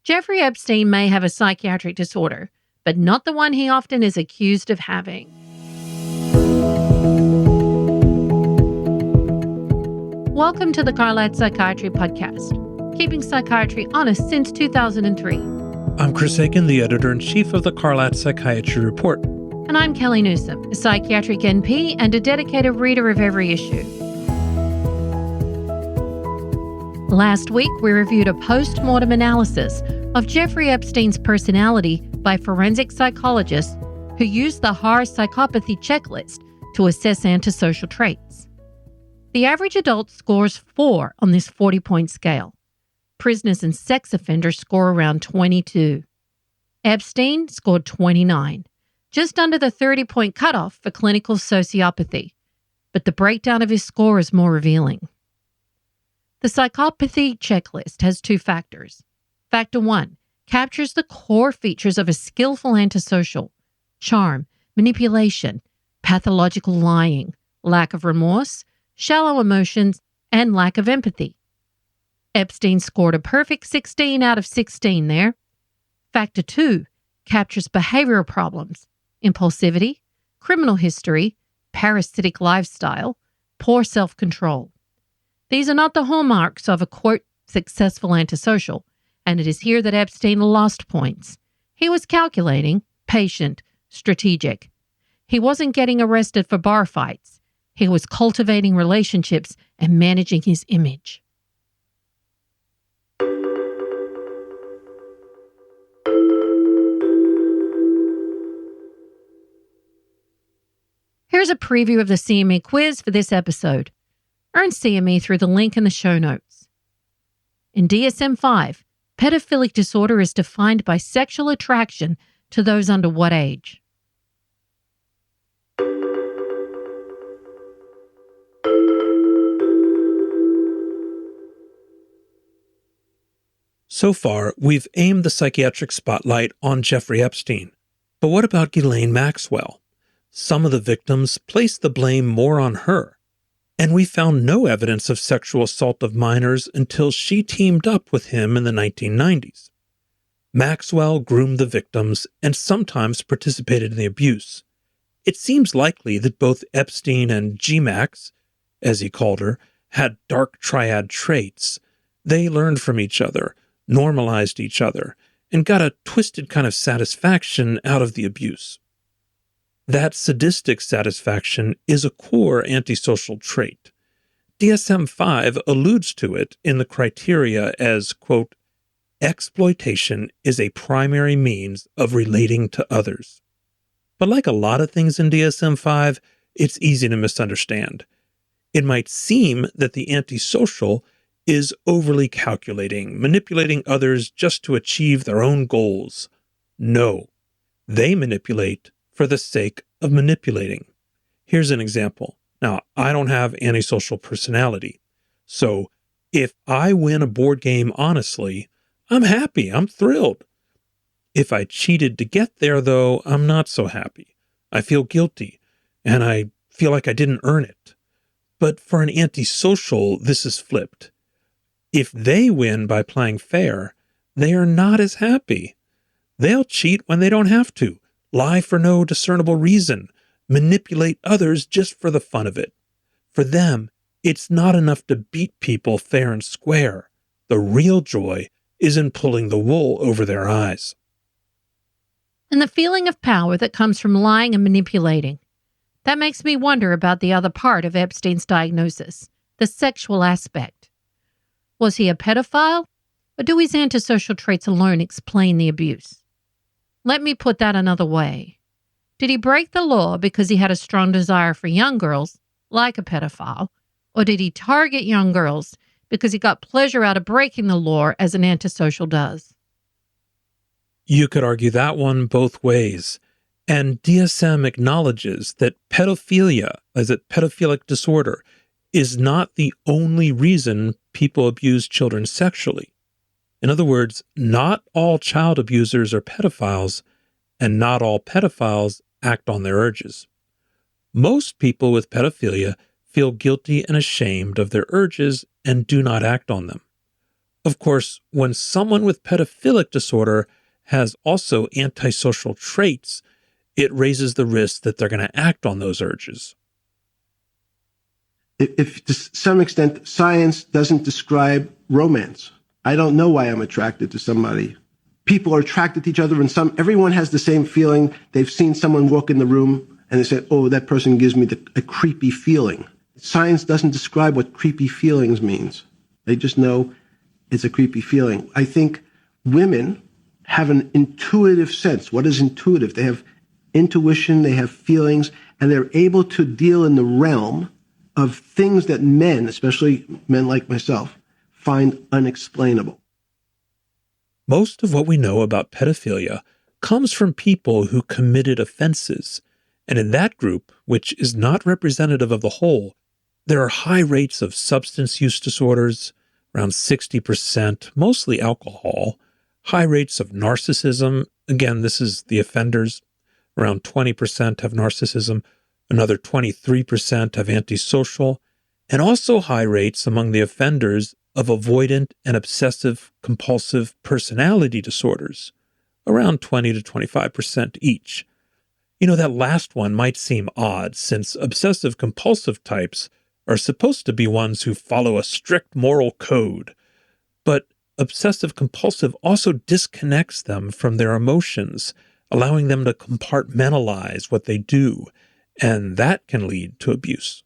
Jeffrey Epstein may have a psychiatric disorder, but not the one he often is accused of having. Welcome to the Carlat Psychiatry podcast, keeping psychiatry honest since 2003. I'm Chris Aiken, the editor-in-chief of the Carlat Psychiatry Report. And I'm Kellie Newsome, a psychiatric NP and a dedicated reader of every issue. Last week, we reviewed a post-mortem analysis of Jeffrey Epstein's personality by forensic psychologists who used the HAR psychopathy checklist to assess antisocial traits. The average adult scores 4 on this 40-point scale. Prisoners and sex offenders score around 22. Epstein scored 29, just under the 30-point cutoff for clinical sociopathy, but the breakdown of his score is more revealing. The psychopathy checklist has 2 factors. Factor 1 captures the core features of a skillful antisocial: charm, manipulation, pathological lying, lack of remorse, shallow emotions, and lack of empathy. Epstein scored a perfect 16 out of 16 there. Factor 2 captures behavioral problems: impulsivity, criminal history, parasitic lifestyle, poor self-control. These are not the hallmarks of a, quote, successful antisocial, and it is here that Epstein lost points. He was calculating, patient, strategic. He wasn't getting arrested for bar fights. He was cultivating relationships and managing his image. Here's a preview of the CME quiz for this episode. Earn CME through the link in the show notes. In DSM-5, pedophilic disorder is defined by sexual attraction to those under what age? So far, we've aimed the psychiatric spotlight on Jeffrey Epstein. But what about Ghislaine Maxwell? Some of the victims placed the blame more on her. And we found no evidence of sexual assault of minors until she teamed up with him in the 1990s. Maxwell groomed the victims and sometimes participated in the abuse. It seems likely that both Epstein and G-Max, as he called her, had dark triad traits. They learned from each other, normalized each other, and got a twisted kind of satisfaction out of the abuse. That sadistic satisfaction is a core antisocial trait. DSM-5 alludes to it in the criteria as, quote, exploitation is a primary means of relating to others. But like a lot of things in DSM-5, it's easy to misunderstand. It might seem that the antisocial is overly calculating, manipulating others just to achieve their own goals. No, they manipulate for the sake of manipulating. Here's an example. Now, I don't have antisocial personality, so if I win a board game honestly, I'm happy, I'm thrilled. If I cheated to get there, though, I'm not so happy. I feel guilty, and I feel like I didn't earn it. But for an antisocial, this is flipped. If they win by playing fair, they are not as happy. They'll cheat when they don't have to, lie for no discernible reason, manipulate others just for the fun of it. For them, it's not enough to beat people fair and square. The real joy is in pulling the wool over their eyes. And the feeling of power that comes from lying and manipulating. That makes me wonder about the other part of Epstein's diagnosis, the sexual aspect. Was he a pedophile, or do his antisocial traits alone explain the abuse? Let me put that another way. Did he break the law because he had a strong desire for young girls, like a pedophile, or did he target young girls because he got pleasure out of breaking the law as an antisocial does? You could argue that one both ways. And DSM acknowledges that pedophilia, as a pedophilic disorder, is not the only reason people abuse children sexually. In other words, not all child abusers are pedophiles, and not all pedophiles act on their urges. Most people with pedophilia feel guilty and ashamed of their urges and do not act on them. Of course, when someone with pedophilic disorder has also antisocial traits, it raises the risk that they're going to act on those urges. If to some extent science doesn't describe romance, I don't know why I'm attracted to somebody. People are attracted to each other, and everyone has the same feeling. They've seen someone walk in the room and they say, oh, that person gives me a creepy feeling. Science doesn't describe what creepy feelings means. They just know it's a creepy feeling. I think women have an intuitive sense. What is intuitive? They have intuition, they have feelings, and they're able to deal in the realm of things that men, especially men like myself, find unexplainable. Most of what we know about pedophilia comes from people who committed offenses. And in that group, which is not representative of the whole, there are high rates of substance use disorders, around 60%, mostly alcohol, high rates of narcissism. Again, this is the offenders. Around 20% have narcissism, another 23% have antisocial, and also high rates among the offenders of avoidant and obsessive compulsive personality disorders, around 20 to 25% each. That last one might seem odd, since obsessive compulsive types are supposed to be ones who follow a strict moral code, but obsessive compulsive also disconnects them from their emotions, allowing them to compartmentalize what they do, and that can lead to abuse.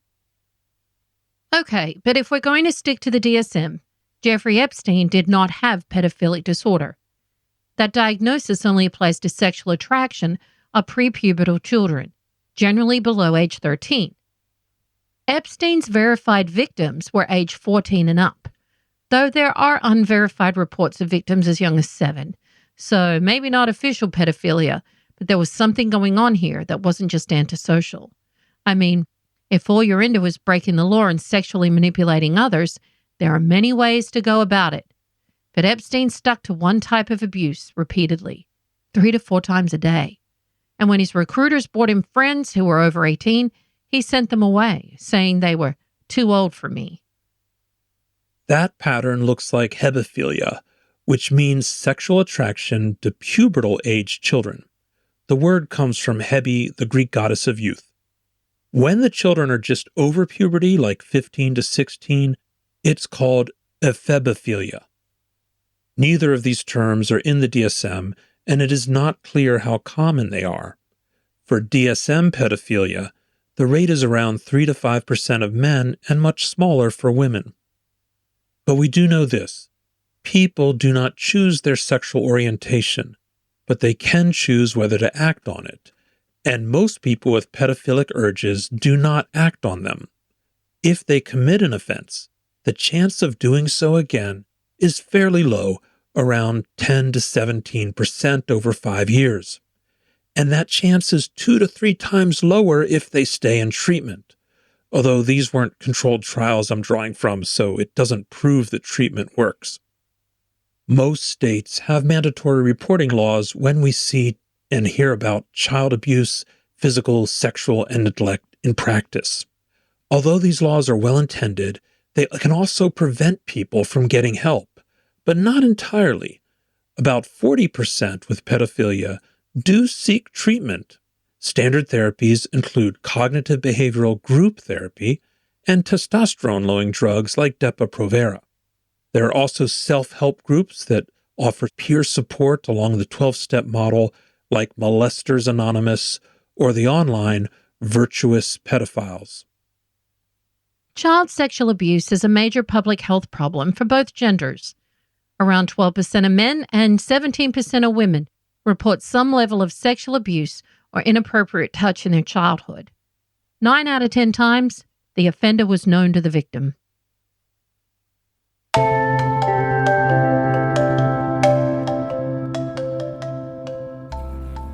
Okay, but if we're going to stick to the DSM, Jeffrey Epstein did not have pedophilic disorder. That diagnosis only applies to sexual attraction of prepubertal children, generally below age 13. Epstein's verified victims were age 14 and up, though there are unverified reports of victims as young as 7. So maybe not official pedophilia, but there was something going on here that wasn't just antisocial. I mean, if all you're into is breaking the law and sexually manipulating others, there are many ways to go about it. But Epstein stuck to one type of abuse repeatedly, 3 to 4 times a day. And when his recruiters brought him friends who were over 18, he sent them away, saying they were too old for me. That pattern looks like hebephilia, which means sexual attraction to pubertal age children. The word comes from Hebe, the Greek goddess of youth. When the children are just over puberty, like 15 to 16, it's called ephebophilia. Neither of these terms are in the DSM, and it is not clear how common they are. For DSM pedophilia, the rate is around 3 to 5% of men and much smaller for women. But we do know this. People do not choose their sexual orientation, but they can choose whether to act on it. And most people with pedophilic urges do not act on them. If they commit an offense, the chance of doing so again is fairly low, around 10 to 17% over 5 years. And that chance is 2 to 3 times lower if they stay in treatment. Although these weren't controlled trials I'm drawing from, so it doesn't prove that treatment works. Most states have mandatory reporting laws when we see and hear about child abuse, physical, sexual, and neglect in practice. Although these laws are well-intended, they can also prevent people from getting help, but not entirely. About 40% with pedophilia do seek treatment. Standard therapies include cognitive behavioral group therapy and testosterone-lowering drugs like Depo-Provera. There are also self-help groups that offer peer support along the 12-step model like Molesters Anonymous or the online Virtuous Pedophiles. Child sexual abuse is a major public health problem for both genders. Around 12% of men and 17% of women report some level of sexual abuse or inappropriate touch in their childhood. 9 out of 10 times, the offender was known to the victim.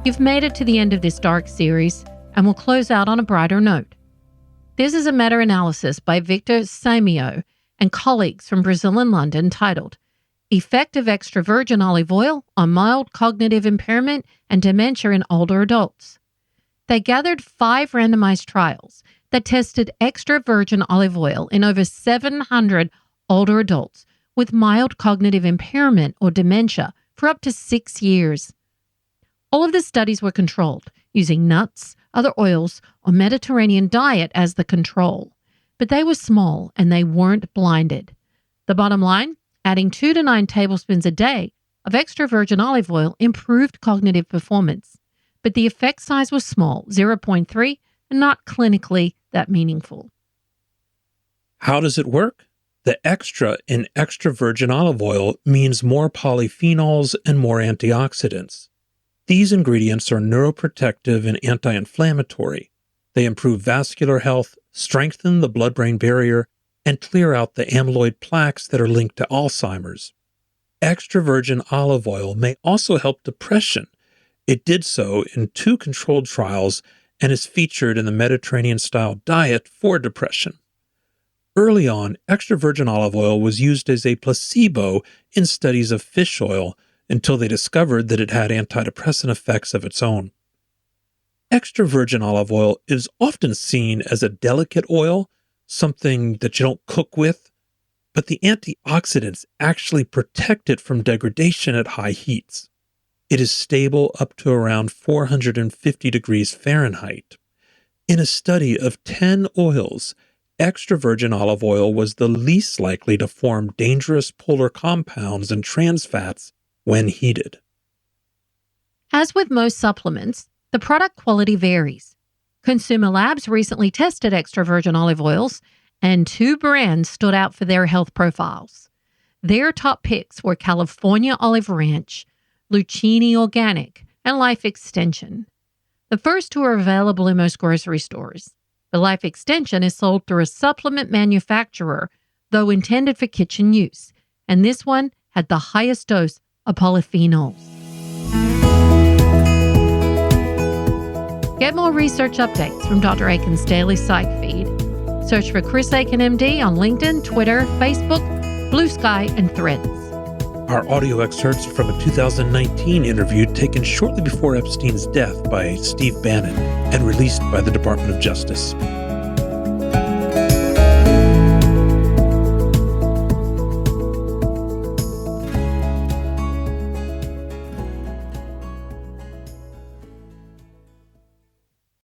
You've made it to the end of this dark series, and we'll close out on a brighter note. This is a meta-analysis by Victor Samio and colleagues from Brazil and London titled Effect of Extra Virgin Olive Oil on Mild Cognitive Impairment and Dementia in Older Adults. They gathered 5 randomized trials that tested extra virgin olive oil in over 700 older adults with mild cognitive impairment or dementia for up to 6 years. All of the studies were controlled, using nuts, other oils, or Mediterranean diet as the control. But they were small and they weren't blinded. The bottom line, adding 2 to 9 tablespoons a day of extra virgin olive oil improved cognitive performance. But the effect size was small, 0.3, and not clinically that meaningful. How does it work? The extra in extra virgin olive oil means more polyphenols and more antioxidants. These ingredients are neuroprotective and anti-inflammatory. They improve vascular health, strengthen the blood-brain barrier, and clear out the amyloid plaques that are linked to Alzheimer's. Extra virgin olive oil may also help depression. It did so in 2 controlled trials and is featured in the Mediterranean-style diet for depression. Early on, extra virgin olive oil was used as a placebo in studies of fish oil until they discovered that it had antidepressant effects of its own. Extra virgin olive oil is often seen as a delicate oil, something that you don't cook with, but the antioxidants actually protect it from degradation at high heats. It is stable up to around 450 degrees Fahrenheit. In a study of 10 oils, extra virgin olive oil was the least likely to form dangerous polar compounds and trans fats when heated. As with most supplements, the product quality varies. Consumer Labs recently tested extra virgin olive oils, and 2 brands stood out for their health profiles. Their top picks were California Olive Ranch, Lucchini Organic, and Life Extension. The first 2 are available in most grocery stores. The Life Extension is sold through a supplement manufacturer, though intended for kitchen use, and this one had the highest dose of polyphenols. Get more research updates from Dr. Aiken's daily psych feed. Search for Chris Aiken MD on LinkedIn, Twitter, Facebook, Blue Sky, and Threads. Our audio excerpts from a 2019 interview taken shortly before Epstein's death by Steve Bannon and released by the Department of Justice.